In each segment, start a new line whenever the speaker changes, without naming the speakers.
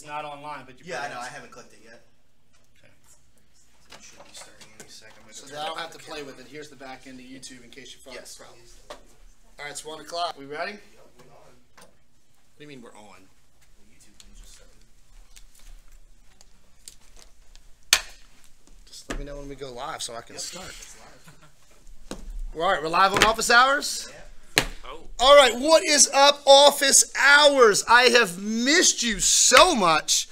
It's not online, but you.
Yeah, I know. I haven't clicked it yet.
Okay.
So it should be starting any second.
So I don't have to play with it. Here's the back end of YouTube in case you find a problem. All right, it's 1 o'clock. We ready? What do you mean we're on? Just let me know when we go live so I can start. All right, we're live on office hours? All right, what is up, office hours? I have missed you so much.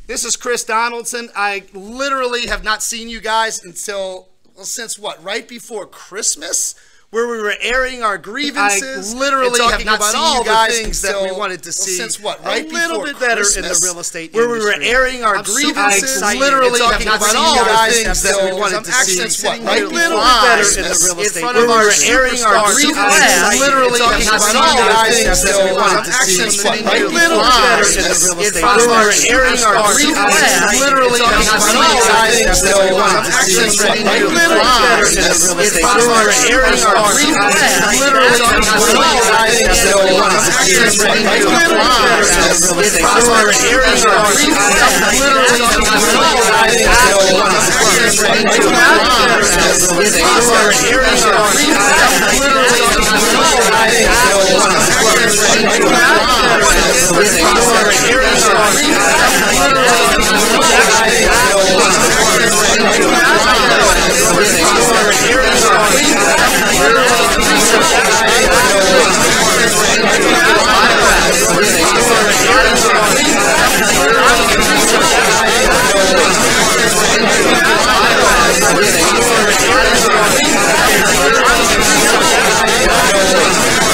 This is Chris Donaldson. I literally have not seen you guys until, well, since what, right before Christmas? Where we were airing our grievances. I literally have not seen you guys things that we wanted to see. Since what, right before Christmas? A little bit better in the real estate industry. Where we were airing our grievances. I literally have not seen you guys things that we wanted to see. Since what, right before Christmas? In the real estate industry. Where we were airing our grievances. Literally have not seen you guys things that we wanted to see. Since what, right before Christmas? Where we were airing our grievances. Literally have not seen you guys things that we wanted to see. Since what, right before Christmas? Where we were airing our grievances. Literally have not seen you guys things that we wanted to see. Since what, right before Christmas? Where we were airing our grievances. Literally have not seen you guys things that we wanted to see. Since what, right before Christmas? Where we were airing our grievances. Literally have not seen you guys things that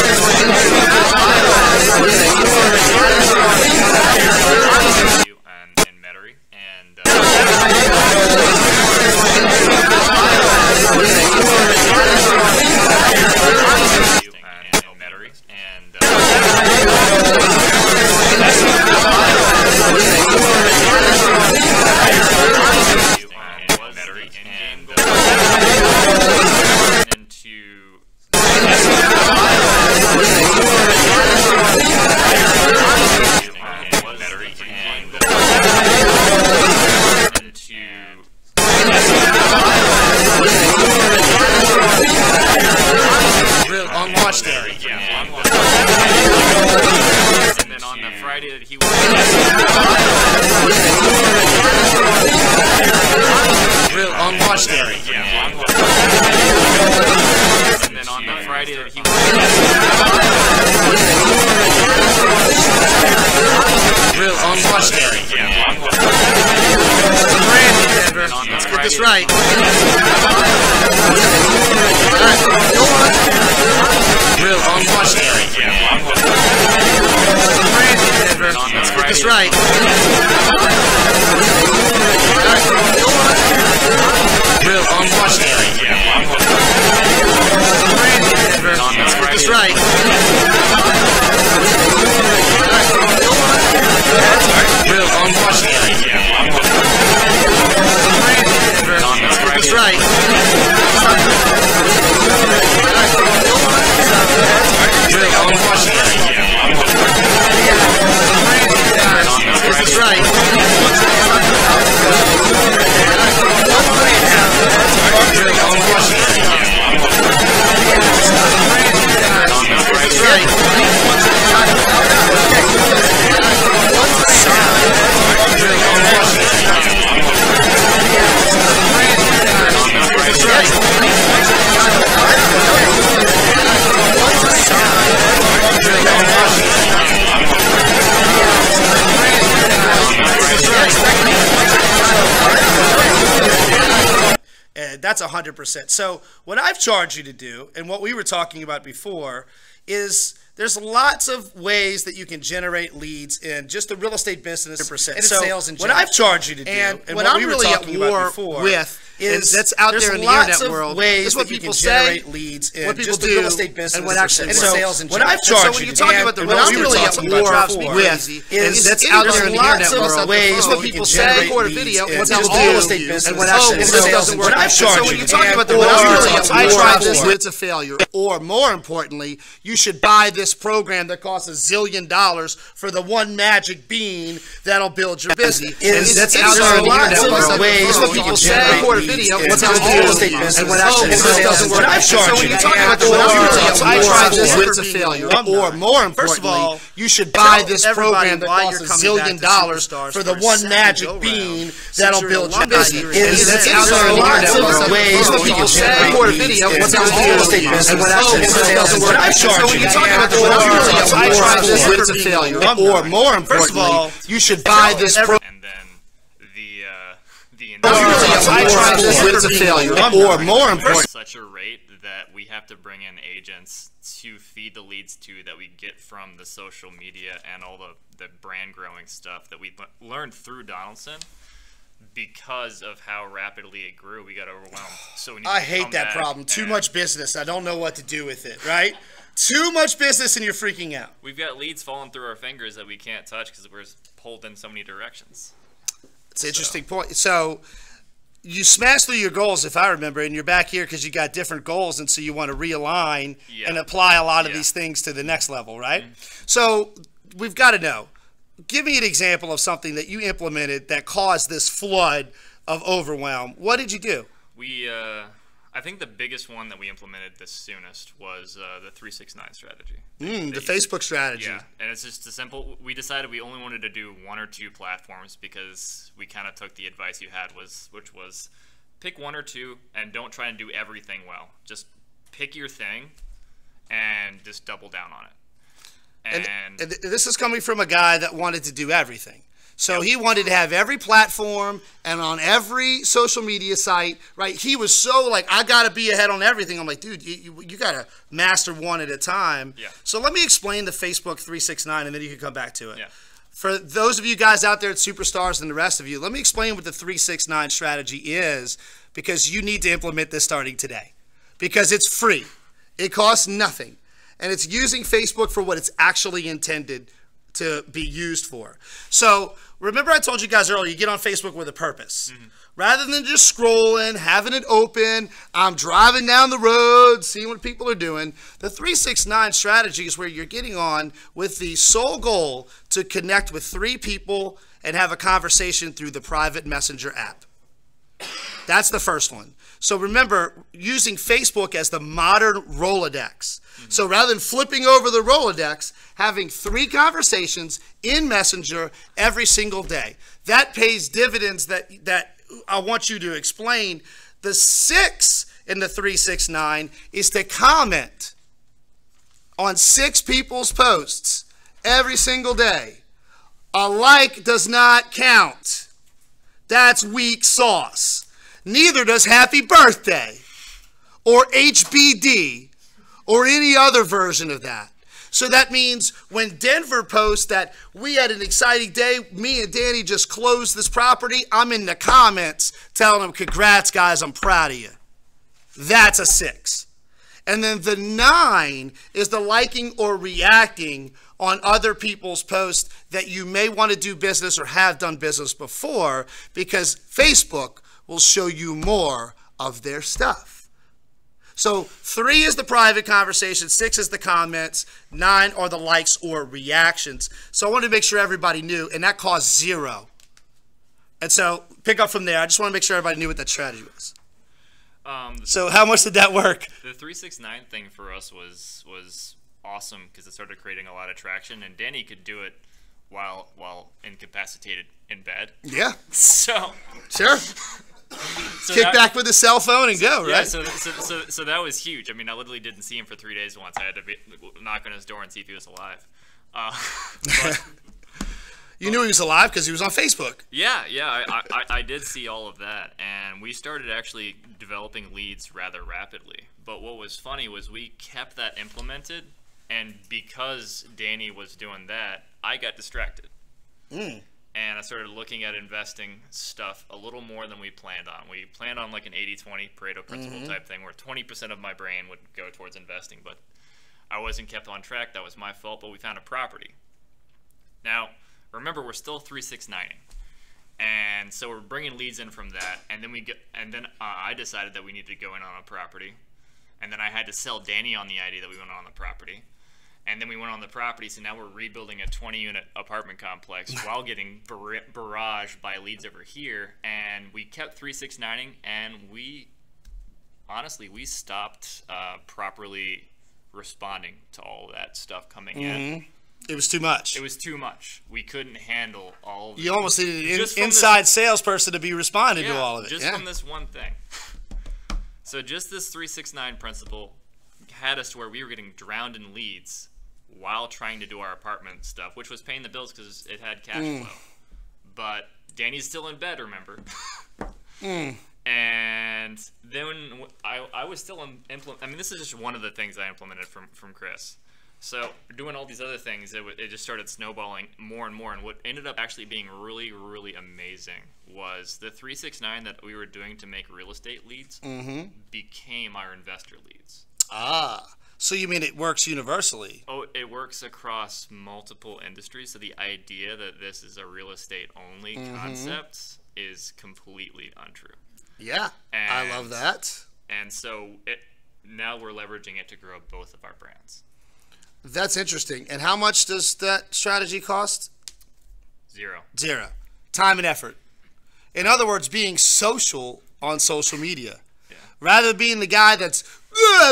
we wanted to see. Since what, right before Christmas? Where we were airing our grievances. Literally have not seen you guys things that we wanted to see. Since what, right before Christmas? Where we were airing our grievances. That's 100%. So what I've charged you to do, and what we were talking about before, is there's lots of ways that you can generate leads in just the real estate business and
so
sales in general. What I've charged you to do, and what I'm really at war with, is that's out there in the internet world. Ways what people say, leads, what people do, real estate business, and what actually sales and when I've charged you. So when you're talking about the what I'm really at war with is that's out there in the internet world. Ways what people say, record a video, what people do, real estate business, and what actually sales and work. So when you're talking about the what I'm really at war, I tried this, it's a failure. Or more importantly, you should buy this program that costs $1 zillion for the one magic bean that'll build your business. That's out there in the internet world. Ways what people say, record a video, what people do, and what actually sales and work. So when you're talking about the what I'm really at war, I tried this, it's a failure. Or more importantly, you should buy this program that costs $1 zillion for the one magic bean that'll build your business. That's out there in the internet world. Ways what people say, record a video, what people do, and what actually sales and work. So when you're talking about the what I'm really at war, I tried this, it's a failure. Or more importantly, you should buy this program.
And then the
it's a failure. Or more importantly,
such a rate that we have to bring in agents to feed the leads to that we get from the social media and all the brand growing stuff that we learned through Donaldson. Because of how rapidly it grew, we got overwhelmed. So when you
I hate that problem. Too much business. I don't know what to do with it, right? Too much business and you're freaking out.
We've got leads falling through our fingers that we can't touch because we're pulled in so many directions.
It's an interesting point. So you smashed through your goals, if I remember, and you're back here because you got different goals, and so you want to realign and apply a lot of these things to the next level, right? So we've got to know. Give me an example of something that you implemented that caused this flood of overwhelm. What did you do?
I think the biggest one that we implemented the soonest was the 369 strategy.
The Facebook strategy.
Yeah, and it's just a simple. We decided we only wanted to do 1 or 2 platforms because we kind of took the advice you had, which was pick 1 or 2 and don't try and do everything well. Just pick your thing and just double down on it. And
this is coming from a guy that wanted to do everything. So he wanted to have every platform and on every social media site, right? He was so like, I got to be ahead on everything. I'm like, dude, you got to master one at a time.
Yeah.
So let me explain the Facebook 369 and then you can come back to it.
Yeah.
For those of you guys out there at Superstars and the rest of you, let me explain what the 369 strategy is because you need to implement this starting today because it's free. It costs nothing. And it's using Facebook for what it's actually intended to be used for. So remember I told you guys earlier, you get on Facebook with a purpose. Rather than just scrolling, having it open, I'm driving down the road, seeing what people are doing. The 369 strategy is where you're getting on with the sole goal to connect with 3 people and have a conversation through the private messenger app. That's the first one. So remember, using Facebook as the modern Rolodex. So rather than flipping over the Rolodex, having 3 conversations in Messenger every single day. That pays dividends that I want you to explain. The 6 in the 369 is to comment on 6 people's posts every single day. A like does not count. That's weak sauce. Neither does happy birthday or HBD or any other version of that. So that means when Denver posts that we had an exciting day, me and Danny just closed this property, I'm in the comments telling them, congrats guys, I'm proud of you. That's a 6. And then the 9 is the liking or reacting on other people's posts that you may want to do business or have done business before because Facebook will show you more of their stuff. So 3 is the private conversation, 6 is the comments, 9 are the likes or reactions. So I wanted to make sure everybody knew, and that cost 0. And so pick up from there. I just want to make sure everybody knew what that strategy was. So how much did that work?
The 369 thing for us was awesome because it started creating a lot of traction, and Danny could do it while incapacitated in bed.
Yeah.
So
sure. Kick back with his cell phone and go, right?
Yeah, so that was huge. I mean, I literally didn't see him for 3 days once. I had to knock on his door and see if he was alive. But
you knew he was alive because he was on Facebook.
Yeah, I did see all of that, and we started actually developing leads rather rapidly. But what was funny was we kept that implemented, and because Danny was doing that, I got distracted. And I started looking at investing stuff a little more than we planned on. We planned on like an 80-20 Pareto principle type thing where 20% of my brain would go towards investing, but I wasn't kept on track. That was my fault, but we found a property. Now, remember, we're still 369ing. And so we're bringing leads in from that, and then I decided that we needed to go in on a property, and then I had to sell Danny on the idea that we went on the property, and then we went on the property. So now we're rebuilding a 20-unit apartment complex while getting barraged by leads over here, and we kept 369ing, and we stopped properly responding to all of that stuff coming in.
It was too much.
It was too much. We couldn't handle all of it.
You almost needed an inside salesperson to be responding to all of it.
Just from this one thing. So just this 369 principle had us to where we were getting drowned in leads while trying to do our apartment stuff, which was paying the bills because it had cash flow. But Danny's still in bed, remember? And then I was still I mean, this is just one of the things I implemented from Chris. So doing all these other things, it just started snowballing more and more. And what ended up actually being really, really amazing was the 369 that we were doing to make real estate leads became our investor leads.
So you mean it works universally?
Oh, it works across multiple industries. So the idea that this is a real estate only concept is completely untrue.
Yeah, I love that.
And so now we're leveraging it to grow both of our brands.
That's interesting. And how much does that strategy cost?
Zero.
Time and effort. In other words, being social on social media.
Yeah.
Rather than being the guy that's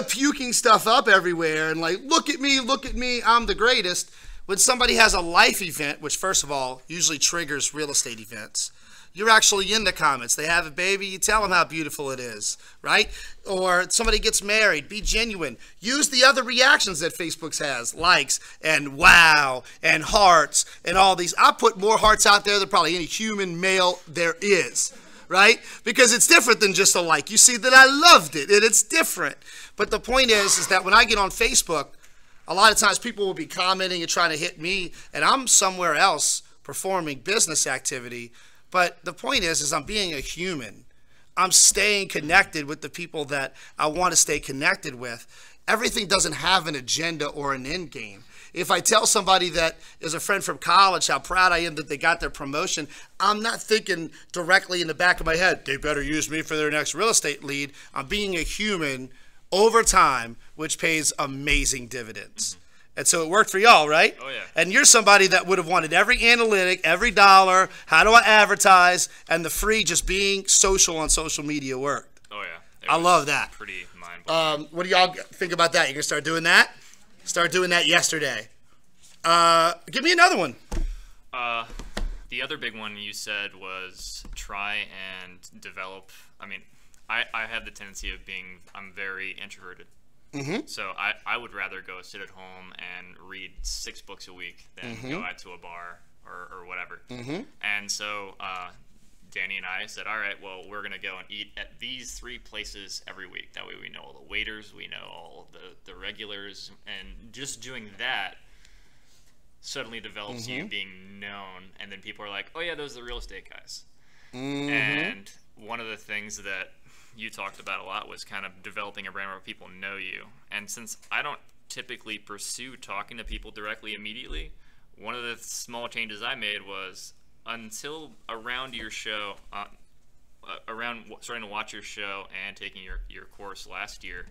puking stuff up everywhere and like, look at me, I'm the greatest. When somebody has a life event, which first of all usually triggers real estate events, you're actually in the comments. They have a baby, you tell them how beautiful it is, right? Or somebody gets married, be genuine. Use the other reactions that Facebook has, likes and wow and hearts and all these. I put more hearts out there than probably any human male there is, right? Because it's different than just a like. You see that I loved it and it's different. But the point is that when I get on Facebook, a lot of times people will be commenting and trying to hit me and I'm somewhere else performing business activity. But the point is I'm being a human. I'm staying connected with the people that I want to stay connected with. Everything doesn't have an agenda or an end game. If I tell somebody that is a friend from college how proud I am that they got their promotion, I'm not thinking directly in the back of my head, they better use me for their next real estate lead. I'm being a human over time, which pays amazing dividends. And so it worked for y'all, right?
Oh, yeah.
And you're somebody that would have wanted every analytic, every dollar, how do I advertise, and the free just being social on social media worked.
Oh, yeah.
I love that.
Pretty mind-blowing.
What do y'all think about that? You gonna start doing that? Start doing that yesterday. Give me another one.
The other big one you said was try and develop. I mean, I have the tendency of I'm very introverted. So I would rather go sit at home and read 6 books a week than go out to a bar or whatever. And so Danny and I said, all right, well, we're going to go and eat at these 3 places every week. That way we know all the waiters, we know all the regulars, and just doing that suddenly develops you being known. And then people are like, oh, yeah, those are the real estate guys. And one of the things that you talked about a lot was kind of developing a brand where people know you. And since I don't typically pursue talking to people directly immediately, one of the small changes I made was until around your show, around starting to watch your show and taking your course last year,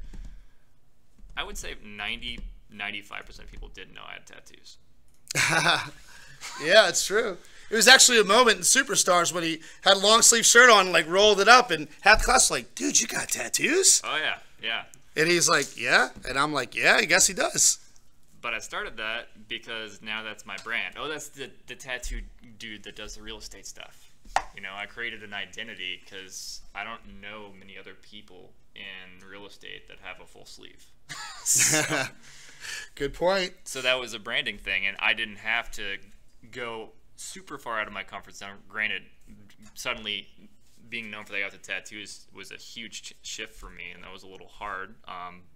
I would say 95% of people didn't know I had tattoos.
Yeah, it's true. It was actually a moment in Superstars when he had a long sleeve shirt on and like rolled it up and half the class was like, dude, you got tattoos?
Oh, yeah, yeah.
And he's like, yeah. And I'm like, yeah, I guess he does.
But I started that because now that's my brand. Oh, that's the tattoo dude that does the real estate stuff. You know, I created an identity because I don't know many other people in real estate that have a full sleeve. So,
good point.
So that was a branding thing, and I didn't have to go super far out of my comfort zone. Granted, suddenly being known for that I got the tattoos was a huge shift for me, and that was a little hard.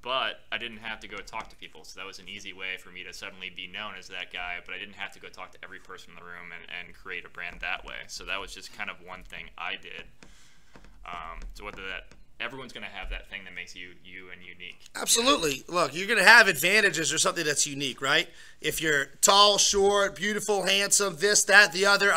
But I didn't have to go talk to people, so that was an easy way for me to suddenly be known as that guy. But I didn't have to go talk to every person in the room and create a brand that way. So that was just kind of one thing I did. So whether that everyone's going to have that thing that makes you and unique.
Absolutely. Look, you're going to have advantages or something that's unique, right? If you're tall, short, beautiful, handsome, this, that, the other,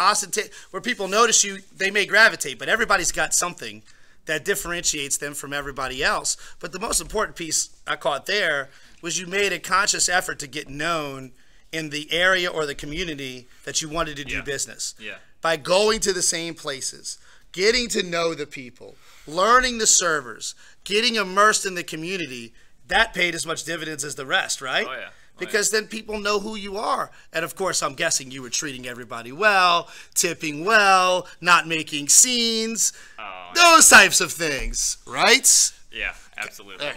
where people notice you, they may gravitate, but everybody's got something that differentiates them from everybody else. But the most important piece I caught there was you made a conscious effort to get known in the area or the community that you wanted to do business.
Yeah.
By going to the same places, getting to know the people, learning the servers, getting immersed in the community, that paid as much dividends as the rest, right?
Oh, yeah.
Because then people know who you are. And of course, I'm guessing you were treating everybody well, tipping well, not making scenes, those types of things, right?
Yeah, absolutely.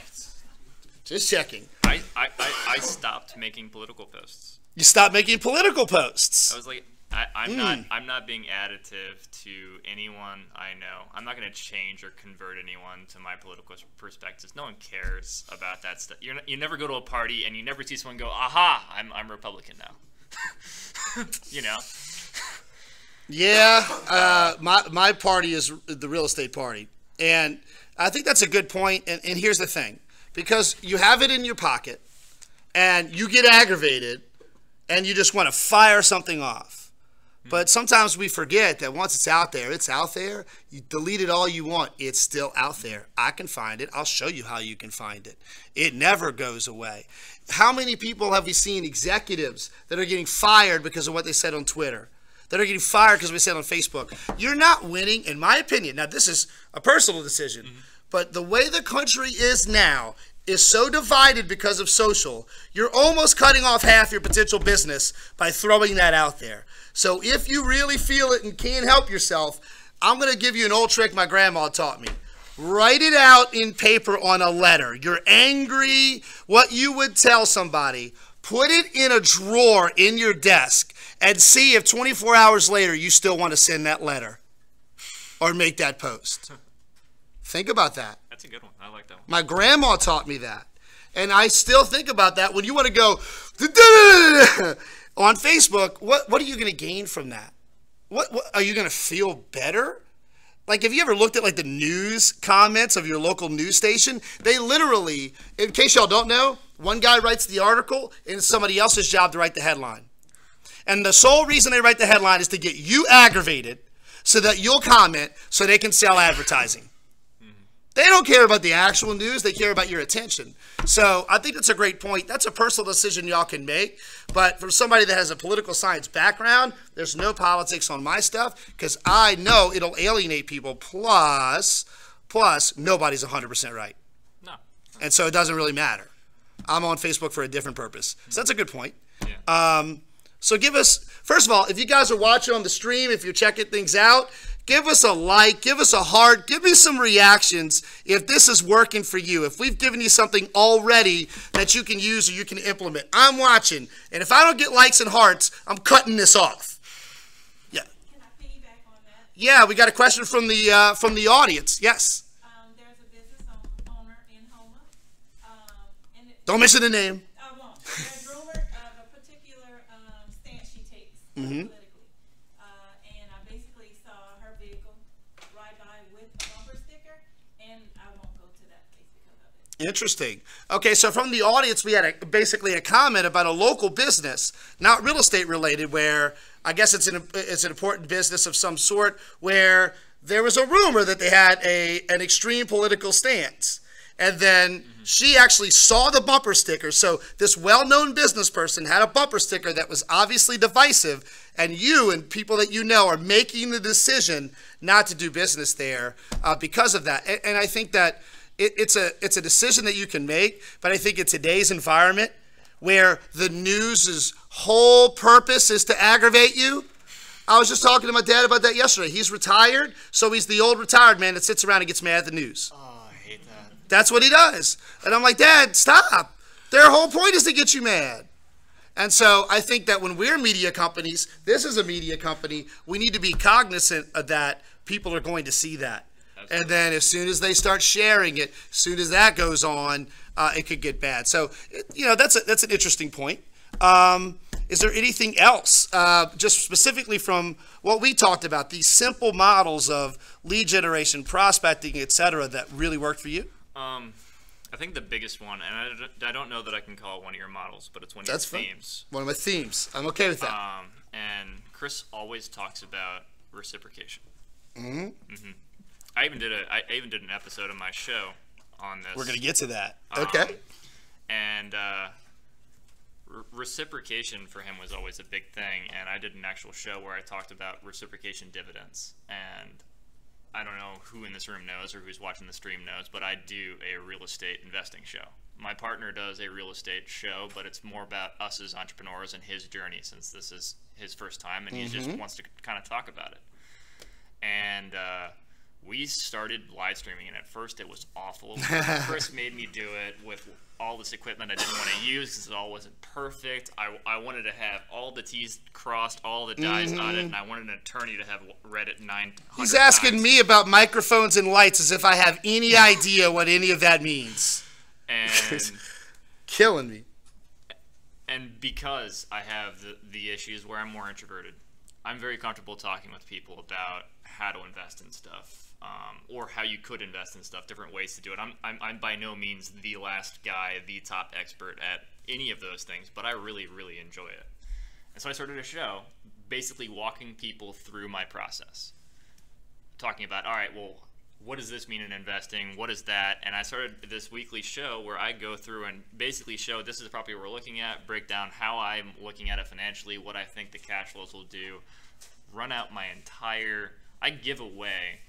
Just checking.
I stopped making political posts.
You stopped making political posts.
I was like, I'm not being additive to anyone I know. I'm not going to change or convert anyone to my political perspectives. No one cares about that stuff. You never go to a party and you never see someone go, aha, I'm Republican now. You know?
Yeah, my party is the real estate party. And I think that's a good point. And here's the thing. Because you have it in your pocket and you get aggravated and you just want to fire something off. But sometimes we forget that once it's out there, it's out there. You delete it all you want. It's still out there. I can find it. I'll show you how you can find it. It never goes away. How many people have we seen, executives, that are getting fired because of what they said on Twitter? That are getting fired because we said on Facebook? You're not winning, in my opinion. Now, this is a personal decision. But the way the country is now is so divided because of social, you're almost cutting off half your potential business by throwing that out there. So if you really feel it and can't help yourself, I'm going to give you an old trick my grandma taught me. Write it out in paper on a letter. You're angry, what you would tell somebody. Put it in a drawer in your desk and see if 24 hours later you still want to send that letter or make that post. Think about that.
That's a good one. I like that one.
My grandma taught me that. And I still think about that when you want to go on Facebook. What are you going to gain from that? What are you going to feel better? Like, have you ever looked at like the news comments of your local news station? They literally, in case y'all don't know, one guy writes the article and it's somebody else's job to write the headline. And the sole reason they write the headline is to get you aggravated so that you'll comment so they can sell advertising. They don't care about the actual news. They care about your attention. So I think that's a great point. That's a personal decision y'all can make. But for somebody that has a political science background, there's no politics on my stuff because I know it'll alienate people. Plus, nobody's 100% right.
No.
And so it doesn't really matter. I'm on Facebook for a different purpose. So that's a good point.
Yeah.
So give us, first of all, if you guys are watching on the stream, if you're checking things out, give us a like, give us a heart, give me some reactions if this is working for you. If we've given you something already that you can use or you can implement. I'm watching, and if I don't get likes and hearts, I'm cutting this off. Yeah.
Can I piggyback on that?
Yeah, we got a question from the audience. Yes.
There's a business owner in Houma. And
Don't mention the name.
I won't. There's rumored of a particular stance she takes politically. And I basically saw her vehicle ride by with a bumper sticker, and I won't go to that place because of it.
Interesting. Okay, so from the audience, we had basically a comment about a local business, not real estate related, where I guess it's an important business of some sort, where there was a rumor that they had an extreme political stance. And then she actually saw the bumper sticker. So this well-known business person had a bumper sticker that was obviously divisive, and you and people that you know are making the decision not to do business there because of that. And I think that it's a decision that you can make, but I think in today's environment where the news's whole purpose is to aggravate you. I was just talking to my dad about that yesterday. He's retired, so he's the old retired man that sits around and gets mad at the news.
Oh, I hate that.
That's what he does. And I'm like, Dad, stop. Their whole point is to get you mad. And so I think that when we're media companies, this is a media company, we need to be cognizant of that. People are going to see that. And then as soon as they start sharing it, as soon as that goes on, it could get bad. So, that's an interesting point. Is there anything else, just specifically from what we talked about, these simple models of lead generation, prospecting, et cetera, that really worked for you?
I think the biggest one, and I don't know that I can call it one of your models, but it's one of your themes.
One of my themes. I'm okay with that.
And Chris always talks about reciprocation.
Mm-hmm.
I even did an episode of my show on this.
We're gonna get to that. Okay.
And reciprocation for him was always a big thing, and I did an actual show where I talked about reciprocation dividends. And I don't know who in this room knows or who's watching the stream knows, but I do a real estate investing show. My partner does a real estate show, but it's more about us as entrepreneurs and his journey, since this is his first time and he just wants to kind of talk about it. And we started live streaming, and at first it was awful. Chris made me do it with all this equipment I didn't want to use because it all wasn't perfect. I wanted to have all the T's crossed, all the I's dotted, and I wanted an attorney to have read it 900
He's asking
times.
me about microphones and lights as if I have any idea what any of that means.
And
killing me.
And because I have the issues where I'm more introverted, I'm very comfortable talking with people about how to invest in stuff. Or how you could invest in stuff, different ways to do it. I'm by no means the last guy, the top expert at any of those things, but I really, really enjoy it. And so I started a show basically walking people through my process. Talking about, all right, well, what does this mean in investing? What is that? And I started this weekly show where I go through and basically show this is the property we're looking at, break down how I'm looking at it financially, what I think the cash flows will do, run out my entire, I give away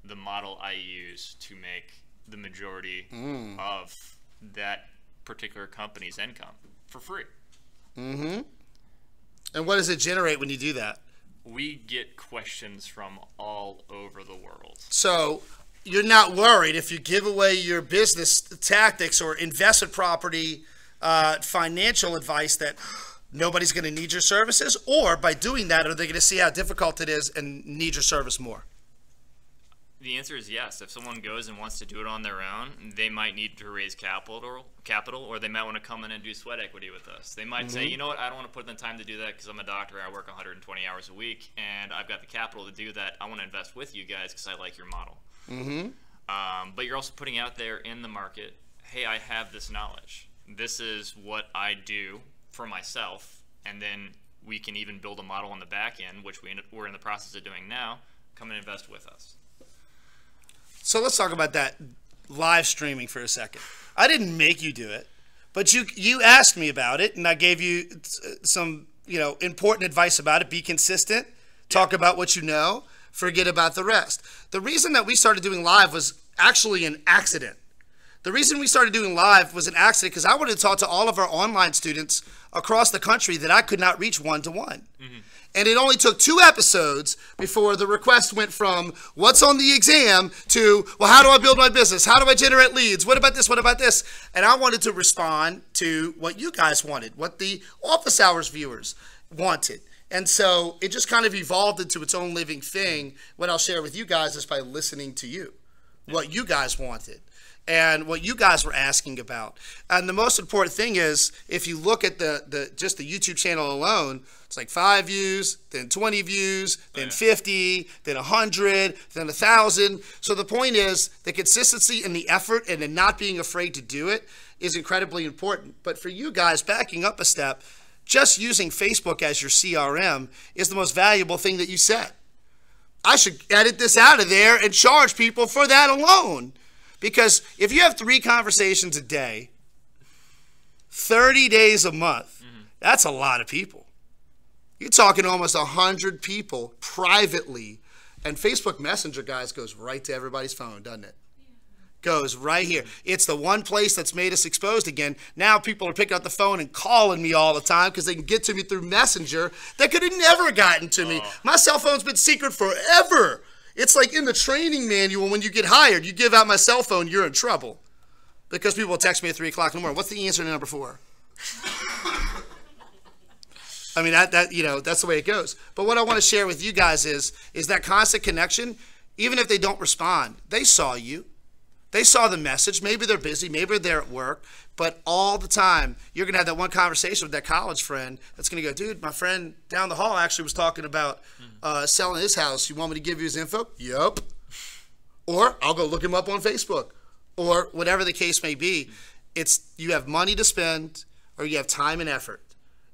the model I use to make the majority of that particular company's income for free.
Mm-hmm. And what does it generate when you do that?
We get questions from all over the world.
So you're not worried if you give away your business tactics or investment property financial advice that nobody's going to need your services, or by doing that, are they going to see how difficult it is and need your service more?
The answer is yes. If someone goes and wants to do it on their own, they might need to raise capital, or they might want to come in and do sweat equity with us. They might say, you know what, I don't want to put in the time to do that because I'm a doctor, I work 120 hours a week, and I've got the capital to do that. I want to invest with you guys because I like your model. But you're also putting out there in the market, hey, I have this knowledge. This is what I do for myself, and then we can even build a model on the back end, which we're in the process of doing now. Come and invest with us.
So let's talk about that live streaming for a second. I didn't make you do it, but you asked me about it, and I gave you some important advice about it. Be consistent. Talk about what you know. Forget about the rest. The reason that we started doing live was actually an accident. The reason we started doing live was an accident because I wanted to talk to all of our online students across the country that I could not reach one-to-one. And it only took 2 episodes before the request went from what's on the exam to, well, how do I build my business? How do I generate leads? What about this? What about this? And I wanted to respond to what you guys wanted, what the office hours viewers wanted. And so it just kind of evolved into its own living thing. What I'll share with you guys is by listening to you, what you guys wanted and what you guys were asking about. And the most important thing is, if you look at just the YouTube channel alone, it's like 5 views, then 20 views, then 50, then 100, then 1,000. So the point is, the consistency and the effort and the not being afraid to do it is incredibly important. But for you guys, backing up a step, just using Facebook as your CRM is the most valuable thing that you said. I should edit this out of there and charge people for that alone. Because if you have 3 conversations a day, 30 days a month, that's a lot of people. You're talking almost 100 people privately. And Facebook Messenger, guys, goes right to everybody's phone, doesn't it? Goes right here. It's the one place that's made us exposed again. Now people are picking up the phone and calling me all the time because they can get to me through Messenger. That could have never gotten to me. My cell phone's been secret forever. It's like in the training manual when you get hired, you give out my cell phone, you're in trouble. Because people will text me at 3 o'clock in the morning. What's the answer to number 4? I mean, that's the way it goes. But what I want to share with you guys is that constant connection. even if they don't respond, they saw you. They saw the message. Maybe they're busy. Maybe they're at work. But all the time, you're going to have that one conversation with that college friend that's going to go, dude, my friend down the hall actually was talking about selling his house. You want me to give you his info? Yup. Or I'll go look him up on Facebook. Or whatever the case may be. It's you have money to spend or you have time and effort.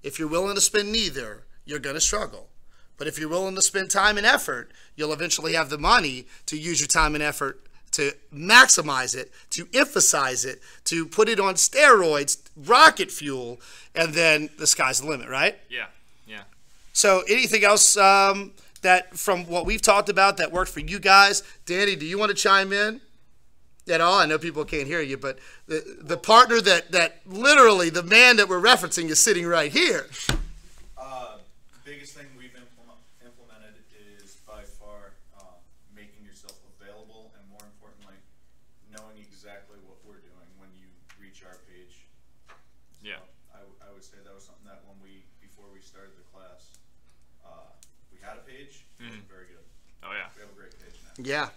If you're willing to spend neither, you're going to struggle. But if you're willing to spend time and effort, you'll eventually have the money to use your time and effort to maximize it, to emphasize it, to put it on steroids, rocket fuel, and then the sky's the limit, right?
Yeah, yeah.
So anything else that from what we've talked about that worked for you guys? Danny, do you want to chime in at all? I know people can't hear you, but the partner that literally, the man that we're referencing is sitting right here.
Biggest thing we've implemented is by far making yourself available and more importantly, knowing exactly what we're doing when you reach our page.
Yeah.
So I would say that was something that before we started the class, we had a page. It wasn't very good.
Oh yeah.
We have a great page now.
Yeah.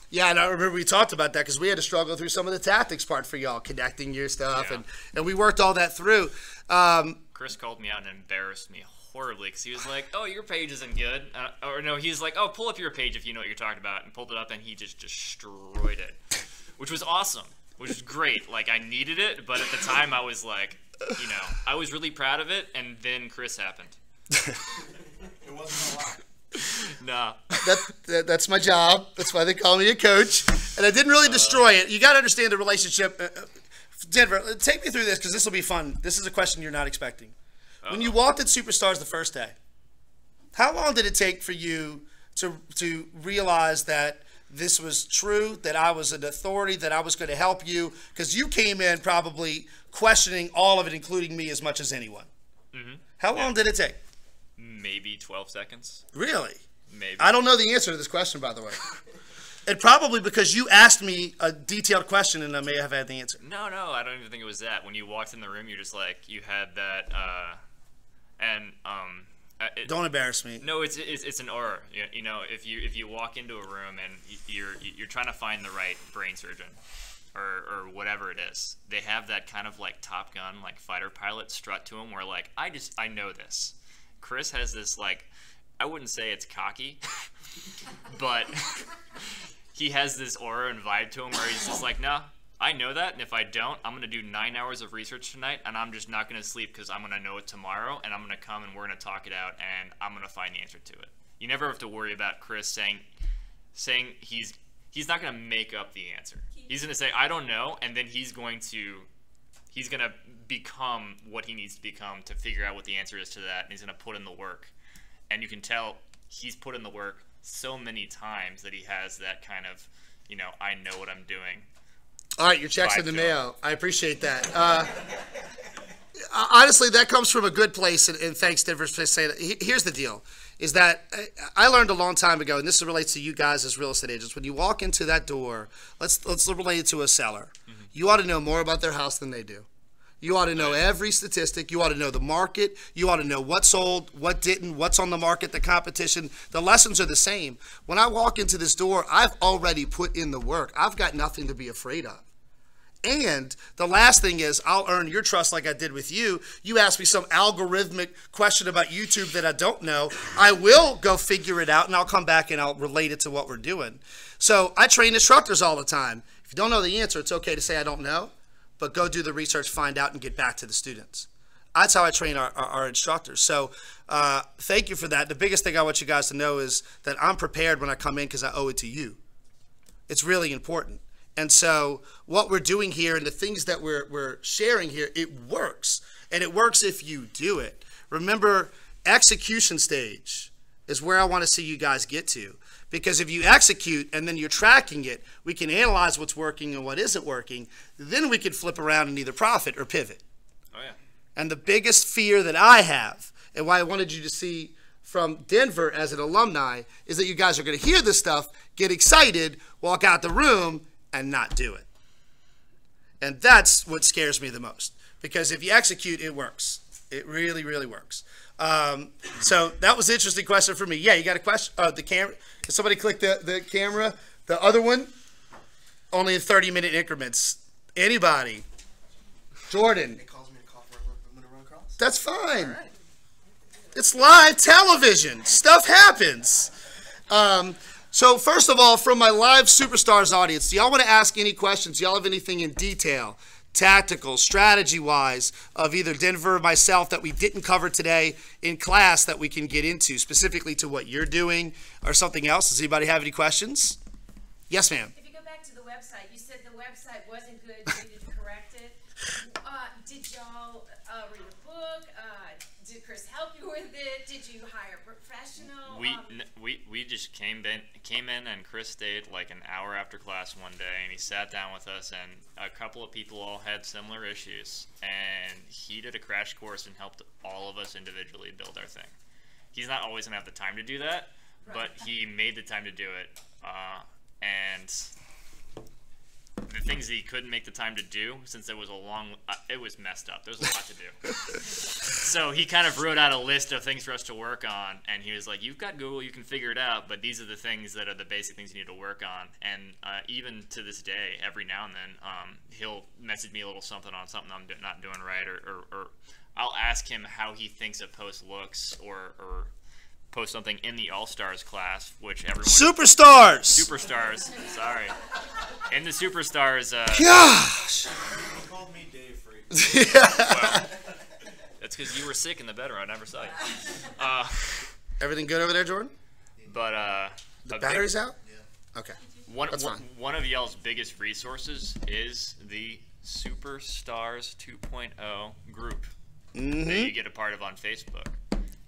Yeah, and I remember we talked about that because we had to struggle through some of the tactics part for y'all, connecting your stuff,
Yeah.
and we worked all that through.
Chris called me out and embarrassed me horribly because he was like, "Oh, your page isn't good," or no, he's like, "Oh, pull up your page if you know what you're talking about," and pulled it up and he just destroyed it, which was awesome, which was great. Like I needed it, but at the time I was like, I was really proud of it, and then Chris happened.
It wasn't a lot.
Nah.
That's my job. That's why they call me a coach. And I didn't really destroy it. You got to understand the relationship. Denver, take me through this because this will be fun. This is a question you're not expecting. When you walked at Superstars the first day, how long did it take for you to realize that this was true, that I was an authority, that I was going to help you? Because you came in probably questioning all of it, including me, as much as anyone.
Mm-hmm.
How long did it take?
Maybe 12 seconds.
Really?
Maybe.
I don't know the answer to this question, by the way. And probably because you asked me a detailed question and I may have had the answer.
No, I don't even think it was that. When you walked in the room, you're just like, you had that,
Don't embarrass me.
No, it's an aura. You know, if you walk into a room and you're trying to find the right brain surgeon, or whatever it is, they have that kind of like Top Gun, like fighter pilot strut to them, where like I know this. Chris has this like, I wouldn't say it's cocky, but he has this aura and vibe to him where he's just like, nah, I know that, and if I don't, I'm going to do 9 hours of research tonight, and I'm just not going to sleep because I'm going to know it tomorrow, and I'm going to come and we're going to talk it out, and I'm going to find the answer to it. You never have to worry about Chris saying he's not going to make up the answer. He's going to say, I don't know, and then he's going to become what he needs to become to figure out what the answer is to that, and he's going to put in the work. And you can tell he's put in the work so many times that he has that kind of, I know what I'm doing.
All right, your check's in the mail. I appreciate that. Honestly, that comes from a good place, and thanks, Denver, for saying that. Here's the deal, is that I learned a long time ago, and this relates to you guys as real estate agents. When you walk into that door, let's relate it to a seller. Mm-hmm. You ought to know more about their house than they do. You ought to know every statistic. You ought to know the market. You ought to know what sold, what didn't, what's on the market, the competition. The lessons are the same. When I walk into this door, I've already put in the work. I've got nothing to be afraid of. And the last thing is, I'll earn your trust like I did with you. You ask me some algorithmic question about YouTube that I don't know. I will go figure it out, and I'll come back and I'll relate it to what we're doing. So I train instructors all the time. If you don't know the answer, it's okay to say I don't know, but go do the research, find out, and get back to the students. That's how I train our instructors. So thank you for that. The biggest thing I want you guys to know is that I'm prepared when I come in because I owe it to you. It's really important. And so what we're doing here and the things that we're sharing here, it works. And it works if you do it. Remember, execution stage is where I want to see you guys get to. Because if you execute and then you're tracking it, we can analyze what's working and what isn't working. Then we can flip around and either profit or pivot.
Oh, yeah.
And the biggest fear that I have, and why I wanted you to see from Denver as an alumni, is that you guys are going to hear this stuff, get excited, walk out the room, and not do it. And that's what scares me the most. Because if you execute, it works. It really, really works. So that was an interesting question for me. Yeah, you got a question? The camera. Can somebody click the camera? The other one? Only in 30-minute increments. Anybody? Jordan.
It calls me to call for I'm gonna run across.
That's fine.
All right.
It's live television. Stuff happens. So first of all, from my live Superstars audience, do y'all want to ask any questions? Do y'all have anything in detail, tactical, strategy-wise, of either Denver or myself that we didn't cover today in class that we can get into, specifically to what you're doing or something else? Does anybody have any questions? Yes, ma'am.
If you go back to the website, you said the website wasn't good, you needed to correct it. Did y'all read a book? Did Chris help you with it? Did you hire a professional?
We just came in and Chris stayed like an hour after class one day, and he sat down with us, and a couple of people all had similar issues, and he did a crash course and helped all of us individually build our thing. He's not always gonna have the time to do that, but he made the time to do it, and the things that he couldn't make the time to do, since it was it was messed up. There's a lot to do. So he kind of wrote out a list of things for us to work on, and he was like, you've got Google, you can figure it out, but these are the things that are the basic things you need to work on. And even to this day, every now and then, he'll message me a little something on something I'm not doing right, or I'll ask him how he thinks a post looks, or post something in the All-Stars class, which everyone...
Superstars!
Sorry. In the Superstars...
Gosh!
He called me Dave Freak.
Well, that's because you were sick in the bedroom. I never saw you.
Everything good over there, Jordan?
But
The battery's out?
Yeah.
Okay.
One of y'all's biggest resources is the Superstars 2.0 group that you get a part of on Facebook.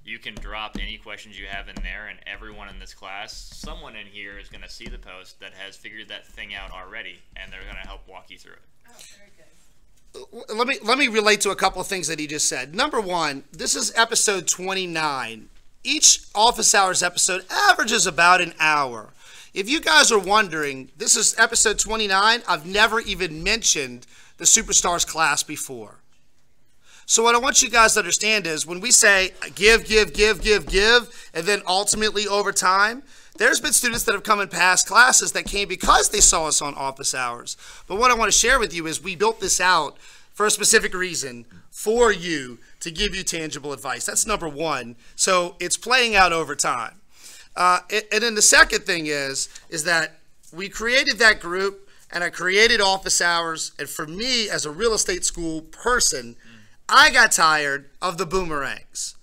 You can drop any questions you have in there, and everyone in this class, someone in here is going to see the post that has figured that thing out already, and they're going to help walk you through it.
Oh, very good.
Let me relate to a couple of things that he just said. Number one, this is episode 29. Each office hours episode averages about an hour. If you guys are wondering, this is episode 29. I've never even mentioned the Superstars class before. So what I want you guys to understand is when we say give, and then ultimately over time, there's been students that have come in past classes that came because they saw us on office hours. But what I want to share with you is we built this out for a specific reason for you to give you tangible advice. That's number one. So it's playing out over time. And then the second thing is that we created that group, and I created office hours. And for me, as a real estate school person, I got tired of the boomerangs.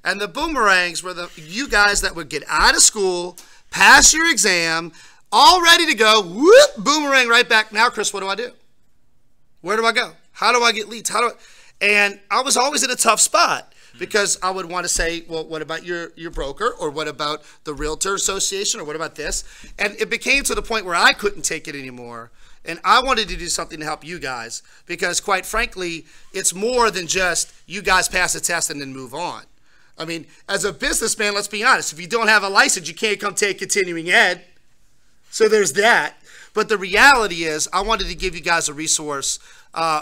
And the boomerangs were you guys that would get out of school, pass your exam, all ready to go, whoop, boomerang right back. Now, Chris, what do I do? Where do I go? How do I get leads? And I was always in a tough spot because I would want to say, well, what about your broker? Or what about the Realtor Association? Or what about this? And it became to the point where I couldn't take it anymore. And I wanted to do something to help you guys because, quite frankly, it's more than just you guys pass the test and then move on. I mean, as a businessman, let's be honest. If you don't have a license, you can't come take continuing ed. So there's that. But the reality is I wanted to give you guys a resource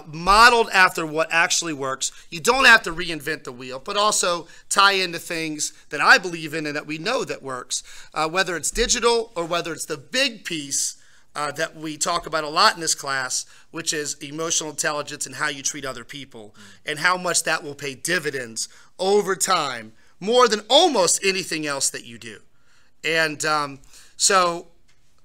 modeled after what actually works. You don't have to reinvent the wheel, but also tie into things that I believe in and that we know that works, whether it's digital or whether it's the big piece that we talk about a lot in this class, which is emotional intelligence and how you treat other people and how much that will pay dividends over time, more than almost anything else that you do. And so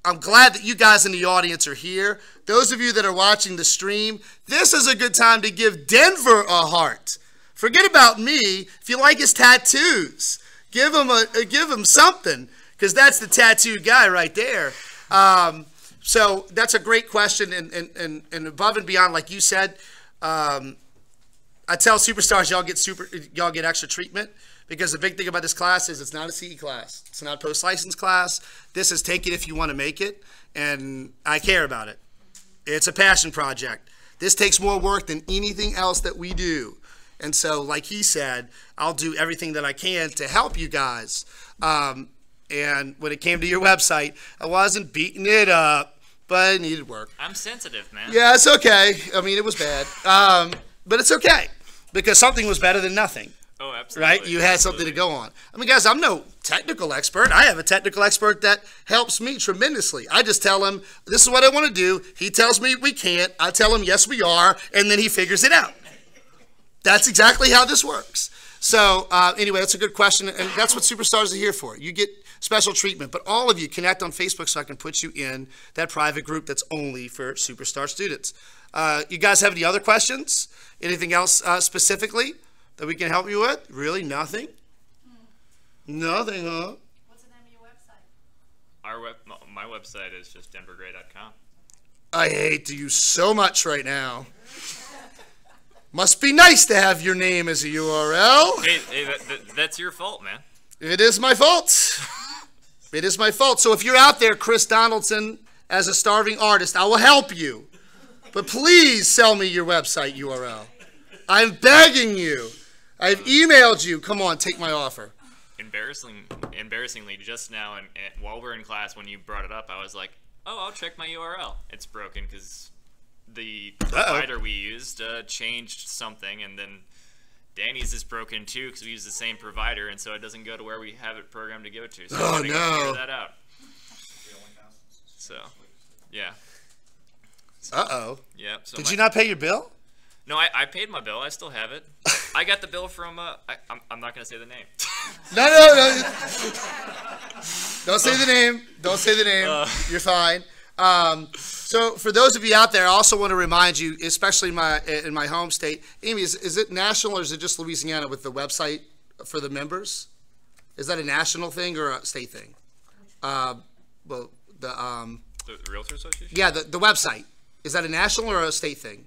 I'm glad that you guys in the audience are here. Those of you that are watching the stream, this is a good time to give Denver a heart. Forget about me. If you like his tattoos, give him something, because that's the tattoo guy right there. So that's a great question, and above and beyond, like you said, I tell Superstars y'all get extra treatment, because the big thing about this class is it's not a CE class. It's not a post-license class. This is take it if you want to make it, and I care about it. It's a passion project. This takes more work than anything else that we do. And so, like he said, I'll do everything that I can to help you guys. And when it came to your website, I wasn't beating it up, but it needed work.
I'm sensitive, man.
Yeah, it's okay. I mean, it was bad. But it's okay, because something was better than nothing.
Oh, absolutely.
Right? You had something to go on. I mean, guys, I'm no technical expert. I have a technical expert that helps me tremendously. I just tell him, this is what I want to do. He tells me we can't. I tell him, yes, we are. And then he figures it out. That's exactly how this works. So anyway, that's a good question. And that's what Superstars are here for. You get special treatment. But all of you connect on Facebook so I can put you in that private group that's only for Superstar students. You guys have any other questions? Anything else specifically that we can help you with? Really? Nothing? Nothing, huh?
What's the name of your website?
My website is just denvergray.com.
I hate you so much right now. Must be nice to have your name as a URL.
Hey, that's your fault, man.
It is my fault. It is my fault. So if you're out there, Chris Donaldson, as a starving artist, I will help you. But please sell me your website URL. I'm begging you. I've emailed you. Come on, take my offer.
Embarrassingly, just now, and while we're in class, when you brought it up, I was like, oh, I'll check my URL. It's broken because the provider we used changed something, and then Danny's is broken too because we use the same provider, and so it doesn't go to where we have it programmed to go to. So
oh,
I
no.
figure that out. So, yeah.
Uh-oh.
Yeah. So
Did you not pay your bill?
No, I paid my bill. I still have it. I got the bill from, I'm not going to say the name.
No. Don't say the name. Don't say the name. You're fine. So for those of you out there, I also want to remind you, especially in my home state, Amy, is it national or is it just Louisiana with the website for the members? Is that a national thing or a state thing? The
Realtor Association?
Yeah, the website. Is that a national or a state thing?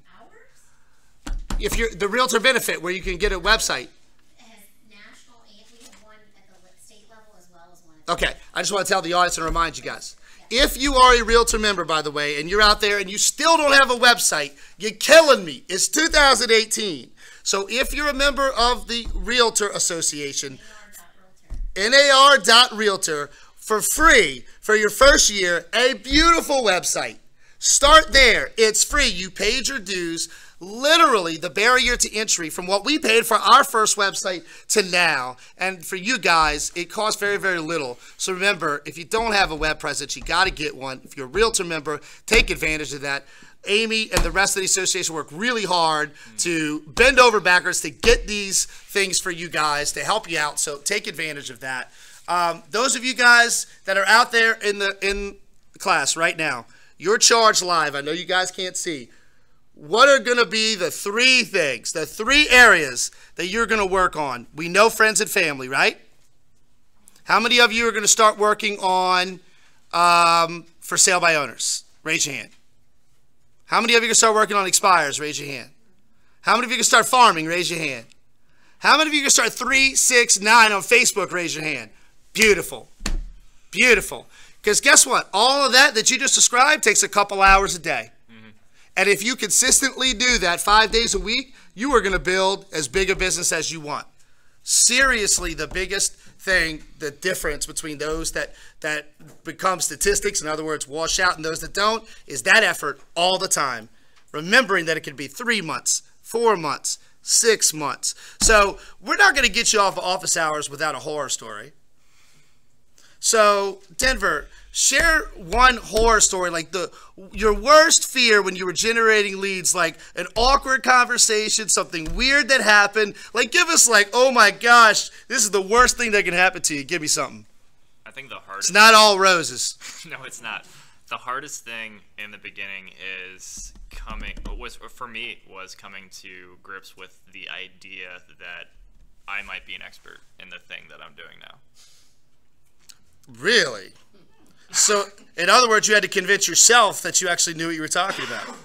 If you're the Realtor Benefit, where you can get a website.
It has national, and we have one at the state level as well as one at
Okay, I just want to tell the audience and remind you guys. If you are a Realtor member, by the way, and you're out there and you still don't have a website, you're killing me. It's 2018. So if you're a member of the Realtor Association, NAR.Realtor, for free for your first year, a beautiful website. Start there. It's free. You paid your dues. Literally, the barrier to entry from what we paid for our first website to now, and for you guys, it costs very, very little. So remember, if you don't have a web presence, you got to get one. If you're a Realtor member, take advantage of that. Amy and the rest of the association work really hard to bend over backwards to get these things for you guys to help you out. So take advantage of that. Those of you guys that are out there in the class right now, you're charged live. I know you guys can't see. What are going to be the three things, the three areas that you're going to work on? We know friends and family, right? How many of you are going to start working on for sale by owners? Raise your hand. How many of you are going to start working on expires? Raise your hand. How many of you are going to start farming? Raise your hand. How many of you are going to start 3, 6, 9 on Facebook? Raise your hand. Beautiful. Beautiful. Because guess what? All of that you just described takes a couple hours a day. And if you consistently do that 5 days a week, you are going to build as big a business as you want. Seriously, the biggest thing, the difference between those that become statistics, in other words, wash out, and those that don't, is that effort all the time. Remembering that it could be 3 months, 4 months, 6 months. So we're not going to get you off of office hours without a horror story. So, Denver, share one horror story, like your worst fear when you were generating leads, like an awkward conversation, something weird that happened. Like, give us like, oh my gosh, this is the worst thing that can happen to you. Give me something.
I think the hardest.
It's not all roses.
No, it's not. The hardest thing in the beginning was coming to grips with the idea that I might be an expert in the thing that I'm doing now.
Really? So, in other words, you had to convince yourself that you actually knew what you were talking about.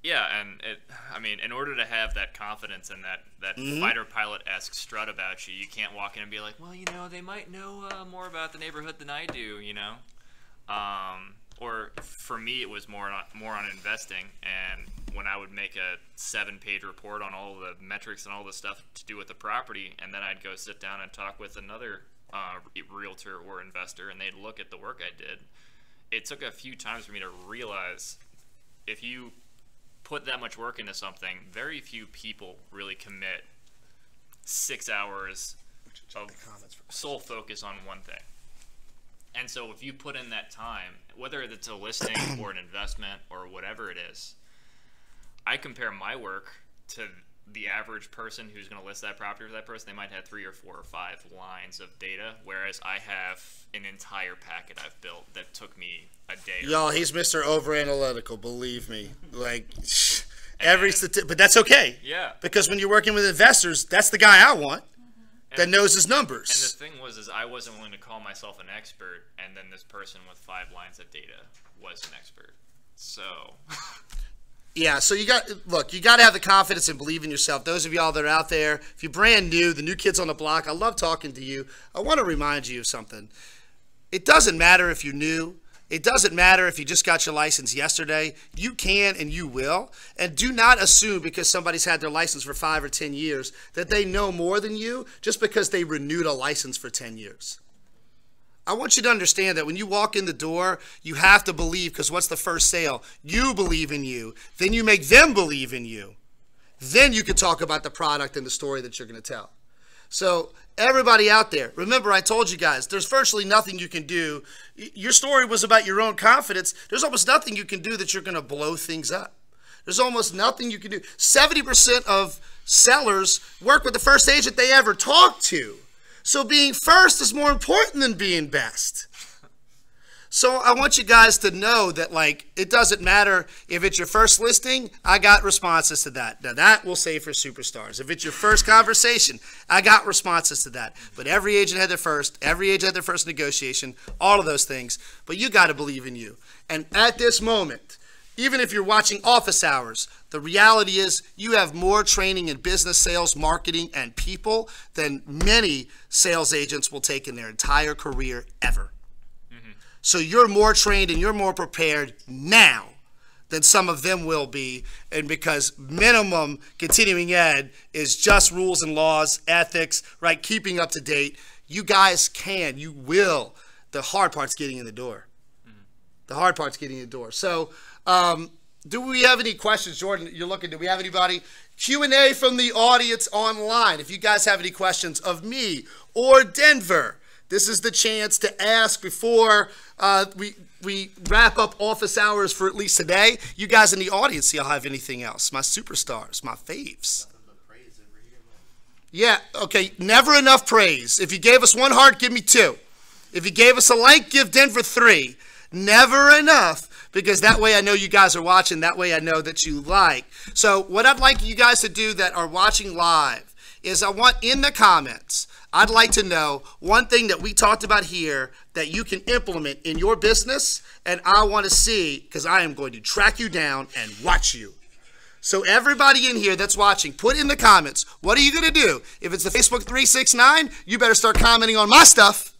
Yeah, and in order to have that confidence and that fighter pilot-esque strut about you, you can't walk in and be like, well, they might know more about the neighborhood than I do, Or for me, it was more on investing, and when I would make a 7-page report on all the metrics and all the stuff to do with the property, and then I'd go sit down and talk with another realtor or investor, and they'd look at the work I did. It took a few times for me to realize if you put that much work into something, very few people really commit 6 hours of sole focus on one thing. And so if you put in that time, whether it's a listing or an investment or whatever it is, I compare my work to the average person who's going to list that property for that person. They might have 3 or 4 or 5 lines of data, whereas I have an entire packet I've built that took me a day.
Y'all, he's Mr. Over-analytical, believe me. Like, but that's okay.
Yeah.
Because when you're working with investors, that's the guy I want. That knows his numbers.
And the thing was, I wasn't willing to call myself an expert, and then this person with 5 lines of data was an expert. So.
Yeah, so you got to have the confidence and believe in yourself. Those of y'all that are out there, if you're brand new, the new kids on the block, I love talking to you. I want to remind you of something. It doesn't matter if you're new. It doesn't matter if you just got your license yesterday. You can and you will. And do not assume because somebody's had their license for 5 or 10 years that they know more than you just because they renewed a license for 10 years. I want you to understand that when you walk in the door, you have to believe, because what's the first sale? You believe in you. Then you make them believe in you. Then you can talk about the product and the story that you're going to tell. So everybody out there, remember I told you guys, there's virtually nothing you can do. Your story was about your own confidence. There's almost nothing you can do that you're going to blow things up. There's almost nothing you can do. 70% of sellers work with the first agent they ever talk to. So being first is more important than being best. So I want you guys to know that, like, it doesn't matter if it's your first listing, I got responses to that. Now that we'll say for superstars. If it's your first conversation, I got responses to that. But every agent had their first, every agent had their first negotiation, all of those things. But you got to believe in you. And at this moment, even if you're watching office hours, the reality is you have more training in business, sales, marketing, and people than many sales agents will take in their entire career ever. So you're more trained and you're more prepared now than some of them will be. And because minimum continuing ed is just rules and laws, ethics, right? Keeping up to date. You guys can, you will. The hard part's getting in the door. The hard part's getting in the door. So do we have any questions, Jordan? You're looking, do we have anybody? Q&A from the audience online. If you guys have any questions of me or Denver, this is the chance to ask before we wrap up office hours for at least today. You guys in the audience, see, I'll have anything else. My superstars, my faves. Yeah, okay, never enough praise. If you gave us 1 heart, give me 2. If you gave us a like, give Denver 3. Never enough, because that way I know you guys are watching. That way I know that you like. So what I'd like you guys to do that are watching live is I want in the comments, I'd like to know one thing that we talked about here that you can implement in your business, and I want to see, because I am going to track you down and watch you. So everybody in here that's watching, put in the comments, what are you going to do? If it's the Facebook 369, you better start commenting on my stuff,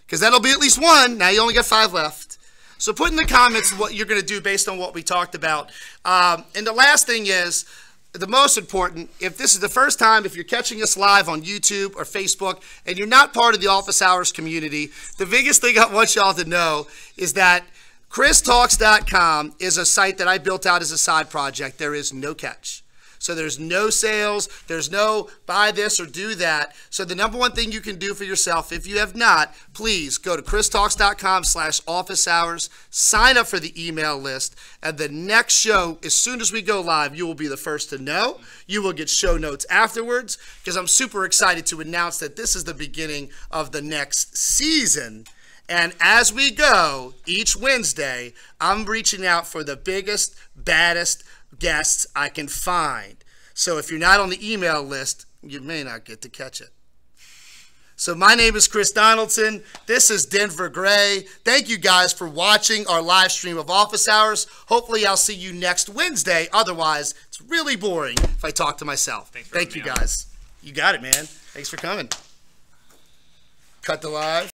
because that'll be at least 1. Now you only got 5 left. So put in the comments what you're going to do based on what we talked about. And the last thing is, the most important, if this is the first time, if you're catching us live on YouTube or Facebook and you're not part of the office hours community, the biggest thing I want y'all to know is that ChrisTalks.com is a site that I built out as a side project. There is no catch. So there's no sales, there's no buy this or do that. So the number one thing you can do for yourself, if you have not, please go to christalks.com/office hours, sign up for the email list, and the next show, as soon as we go live, you will be the first to know. You will get show notes afterwards, because I'm super excited to announce that this is the beginning of the next season. And as we go, each Wednesday, I'm reaching out for the biggest, baddest guests I can find. So if you're not on the email list, you may not get to catch it. So my name is Chris Donaldson. This is Denver Gray. Thank you guys for watching our live stream of office hours. Hopefully I'll see you next Wednesday. Otherwise, it's really boring if I talk to myself. Thank you guys. You got it, man. Thanks for coming. Cut the live.